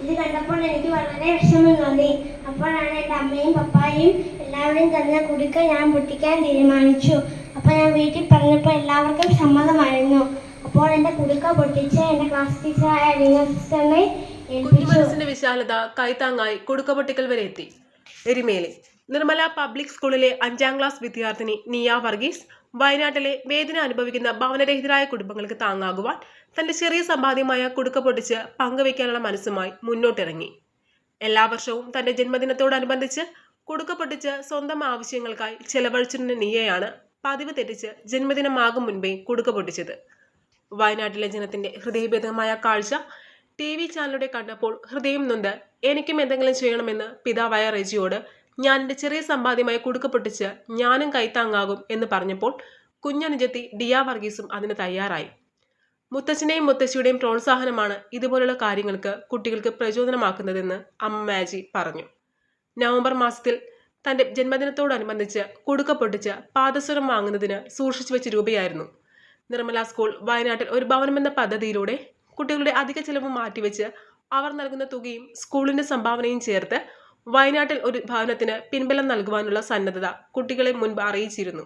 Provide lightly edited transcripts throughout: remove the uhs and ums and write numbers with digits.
ഇത് കണ്ടപ്പോൾ എനിക്ക് വളരെ വിഷമം തോന്നി. അപ്പോഴാണ് എൻ്റെ അമ്മയും പപ്പായും എല്ലാവരും തന്ന കുടുക്ക ഞാൻ പൊട്ടിക്കാൻ തീരുമാനിച്ചു. അപ്പോൾ ഞാൻ വീട്ടിൽ പറഞ്ഞപ്പോൾ എല്ലാവർക്കും സമ്മതമായിരുന്നു. അപ്പോൾ എൻ്റെ കുടുക്ക പൊട്ടിച്ച് എൻ്റെ ക്ലാസ് ടീച്ചറായ ലീന സിസ്റ്ററിനെ കുഞ്ഞുമനസ്സിന്റെ വിശാലത കൈത്താങ്ങായി കുടുക്ക പൊട്ടിക്കൽ വരെ എത്തി. എരുമേലി നിർമ്മല പബ്ലിക് സ്കൂളിലെ 5ാം ക്ലാസ് വിദ്യാർത്ഥിനി നിയ വർഗീസ് വയനാട്ടിലെ വേദന അനുഭവിക്കുന്ന ഭവനരഹിതരായ കുടുംബങ്ങൾക്ക് താങ്ങാകുവാൻ തന്റെ ചെറിയ സമ്പാദ്യമായ കുടുക്ക പൊട്ടിച്ച് പങ്കുവയ്ക്കാനുള്ള മനസ്സുമായി മുന്നോട്ടിറങ്ങി. എല്ലാ വർഷവും തന്റെ ജന്മദിനത്തോടനുബന്ധിച്ച് കുടുക്ക പൊട്ടിച്ച് സ്വന്തം ആവശ്യങ്ങൾക്കായി ചെലവഴിച്ചിരുന്ന നിയയാണ് പതിവ് തെറ്റിച്ച് ജന്മദിനമാകും മുൻപേ കുടുക്ക പൊട്ടിച്ചത്. വയനാട്ടിലെ ജനത്തിന്റെ ഹൃദയഭേദമായ കാഴ്ച TV ചാനലിലൂടെ കണ്ടപ്പോൾ ഹൃദയം നൊന്ത് എനിക്കും എന്തെങ്കിലും ചെയ്യണമെന്ന് പിതാവായ റെജിയോട് ഞാൻ എൻ്റെ ചെറിയ സമ്പാദ്യമായി കുടുക്ക പൊട്ടിച്ച് ഞാനും കൈത്താങ്ങാകും എന്ന് പറഞ്ഞപ്പോൾ കുഞ്ഞനുജത്തി ഡിയ വർഗീസും അതിന് തയ്യാറായി. മുത്തച്ഛനെയും മുത്തശ്ശിയുടെയും പ്രോത്സാഹനമാണ് ഇതുപോലുള്ള കാര്യങ്ങൾക്ക് കുട്ടികൾക്ക് പ്രചോദനമാക്കുന്നതെന്ന് അമ്മ മാജി പറഞ്ഞു. നവംബർ മാസത്തിൽ തൻ്റെ ജന്മദിനത്തോടനുബന്ധിച്ച് കുടുക്ക പൊട്ടിച്ച് പാദസരം വാങ്ങുന്നതിന് സൂക്ഷിച്ചു വെച്ച രൂപയായിരുന്നു. നിർമ്മല സ്കൂൾ വയനാട്ടിൽ ഒരു ഭവനമെന്ന പദ്ധതിയിലൂടെ കുട്ടികളുടെ അധിക ചെലവ് മാറ്റിവെച്ച് അവർ നൽകുന്ന തുകയും സ്കൂളിന്റെ സംഭാവനയും ചേർത്ത് വയനാട്ടിൽ ഒരു ഭവനത്തിന് പിൻബലം നൽകുവാനുള്ള സന്നദ്ധത കുട്ടികളെ മുൻപ് അറിയിച്ചിരുന്നു.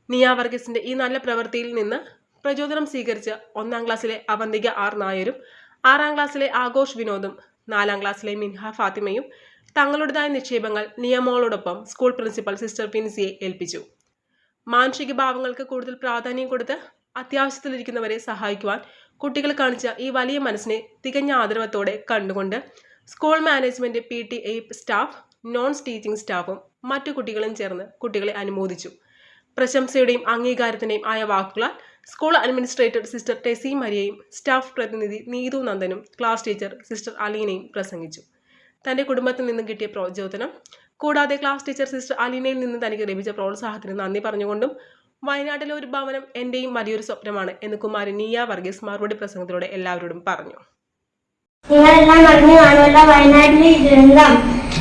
നിയ വർഗീസിന്റെ ഈ നല്ല പ്രവൃത്തിയിൽ നിന്ന് പ്രചോദനം സ്വീകരിച്ച് 1ാം ക്ലാസ്സിലെ അവന്തിക ആർ നായരും 6ാം ക്ലാസ്സിലെ ആഘോഷ് വിനോദും 4ാം ക്ലാസ്സിലെ മിൻഹ ഫാത്തിമയും തങ്ങളുടേതായ നിക്ഷേപങ്ങൾ നിയമങ്ങളോടൊപ്പം സ്കൂൾ പ്രിൻസിപ്പൽ സിസ്റ്റർ ഫിൻസിയെ ഏൽപ്പിച്ചു. മാനുഷിക ഭാവങ്ങൾക്ക് കൂടുതൽ പ്രാധാന്യം കൊടുത്ത് അത്യാവശ്യത്തിലിരിക്കുന്നവരെ സഹായിക്കുവാൻ കുട്ടികൾ കാണിച്ച ഈ വലിയ മനസ്സിനെ തികഞ്ഞ ആദരവത്തോടെ കണ്ടുകൊണ്ട് school management, PTA staff, non teaching സ്റ്റാഫും മറ്റു കുട്ടികളും ചേർന്ന് കുട്ടികളെ അനുമോദിച്ചു. പ്രശംസയുടെയും അംഗീകാരത്തിന്റെയും ആയ വാക്കുകളാൽ സ്കൂൾ അഡ്മിനിസ്ട്രേറ്റർ സിസ്റ്റർ ടെസി മരിയയും സ്റ്റാഫ് പ്രതിനിധി നീതു നന്ദനും ക്ലാസ് ടീച്ചർ സിസ്റ്റർ അലീനയും പ്രസംഗിച്ചു. തന്റെ കുടുംബത്തിൽ നിന്നും കിട്ടിയ പ്രചോദനം കൂടാതെ ക്ലാസ് ടീച്ചർ സിസ്റ്റർ അലീനയിൽ നിന്ന് തനിക്ക് ലഭിച്ച പ്രോത്സാഹത്തിന് നന്ദി പറഞ്ഞുകൊണ്ടും വയനാട്ടിലെ ഒരു ഭവനം എന്റെയും വലിയൊരു സ്വപ്നമാണ് എന്ന് കുമാരി നിയ വർഗീസ് മറുപടി പ്രസംഗത്തിലൂടെ എല്ലാവരോടും പറഞ്ഞു. നിങ്ങളെല്ലാം അറിഞ്ഞു കാണുമല്ലോ വയനാട്ടിലെ ദുരന്തം.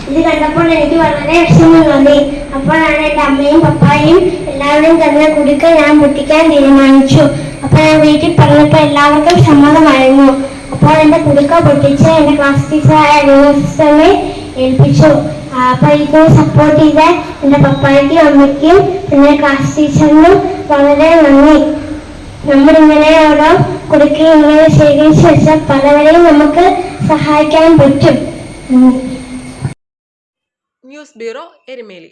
ഇത് കണ്ടപ്പോൾ എനിക്ക് വളരെ വിഷമം തോന്നി. അപ്പോഴാണ് എൻ്റെ അമ്മയും പപ്പായും എല്ലാവരും തന്ന കുടുക്ക ഞാൻ പൊട്ടിക്കാൻ തീരുമാനിച്ചു. അപ്പോൾ ഞാൻ വീട്ടിൽ പറഞ്ഞപ്പോൾ എല്ലാവർക്കും സമ്മതമായിരുന്നു. അപ്പോൾ എൻ്റെ കുടുക്ക പൊട്ടിച്ച് എൻ്റെ ക്ലാസ് ടീച്ചറായ ലീന സിസ്റ്ററിനെ ഏൽപ്പിച്ചു. അപ്പോൾ ഇതിനെ സപ്പോർട്ട് ചെയ്ത എൻ്റെ പപ്പായ്ക്കും അമ്മയ്ക്കും പിന്നെ ക്ലാസ് ടീച്ചറിനും വളരെ നന്ദി. നമ്മളിങ്ങനെ ഓരോ കുടുക്കയും ഇങ്ങനെ ശേഖരിച്ച് വെച്ചാൽ പലവരെയും നമുക്ക് സഹായിക്കാൻ പറ്റും. News bureau, Erumeli.